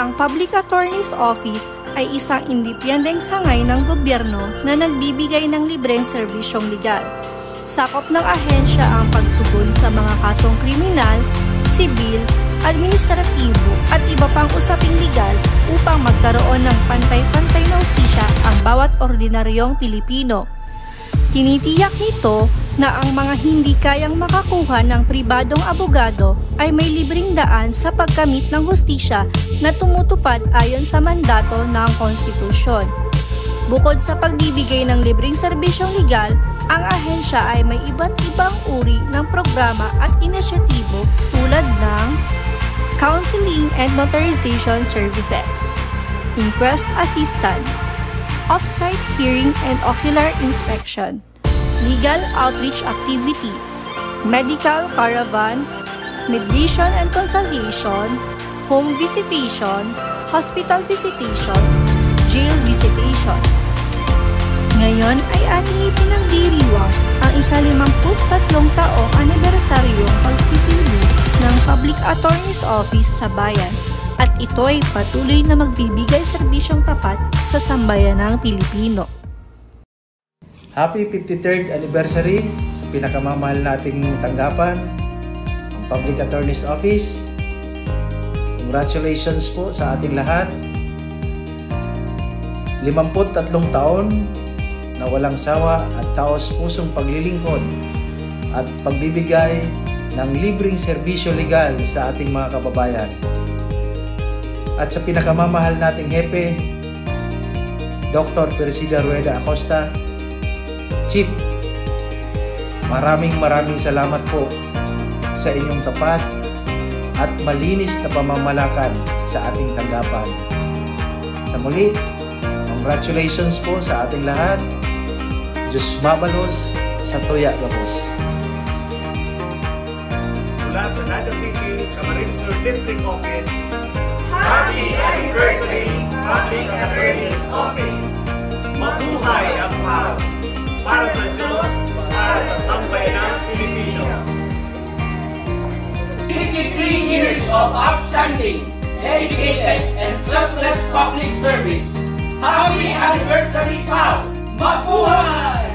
Ang Public Attorney's Office ay isang independenteng sangay ng gobyerno na nagbibigay ng libreng serbisyong legal. Sakop ng ahensya ang pagtugon sa mga kasong kriminal, sibil, administratibo at iba pang usaping legal upang magkaroon ng pantay-pantay na hustisya ang bawat ordinaryong Pilipino. Tinitiyak nito na ang mga hindi kayang makakuha ng pribadong abogado ay may libreng daan sa pagkamit ng hustisya na tumutupad ayon sa mandato ng konstitusyon. Bukod sa pagbibigay ng libreng serbisyong legal, ang ahensya ay may iba't ibang uri ng programa at inisyatibo tulad ng Counseling and Notarization Services, Inquest Assistance, Off-site Hearing and Ocular Inspection, Legal Outreach Activity, Medical Caravan, Mediation and Consultation, Home Visitation, Hospital Visitation, Jail Visitation. Ngayon ay ating ipinagdiriwang ang ika-53 taong anibersaryong pagsisilbi ng Public Attorney's Office sa bayan at ito ay patuloy na magbibigay serbisyong tapat sa sambayanang Pilipino. Happy 53rd anniversary sa pinakamamahal nating tanggapan, ang Public Attorney's Office. Congratulations po sa ating lahat. 53 taon na walang sawa at taos-pusong paglilingkod at pagbibigay ng libreng serbisyo legal sa ating mga kababayan. At sa pinakamamahal nating hepe, Dr. Persida Rueda Acosta, Chief, maraming salamat po sa inyong tapat at malinis na pamamalakad sa ating tanggapan. Sa muli, congratulations po sa ating lahat. Diyos mabalos sa tuya gapos. Mula sa Naga City, Camarines Sur District Office, Happy Anniversary, Public Attorney's Office! Mabuhay ang PAO! Para sa Diyos, para sa sambayanang Pilipino. 53 years of outstanding, dedicated, and selfless public service. Happy Anniversary, PAO! Mabuhay!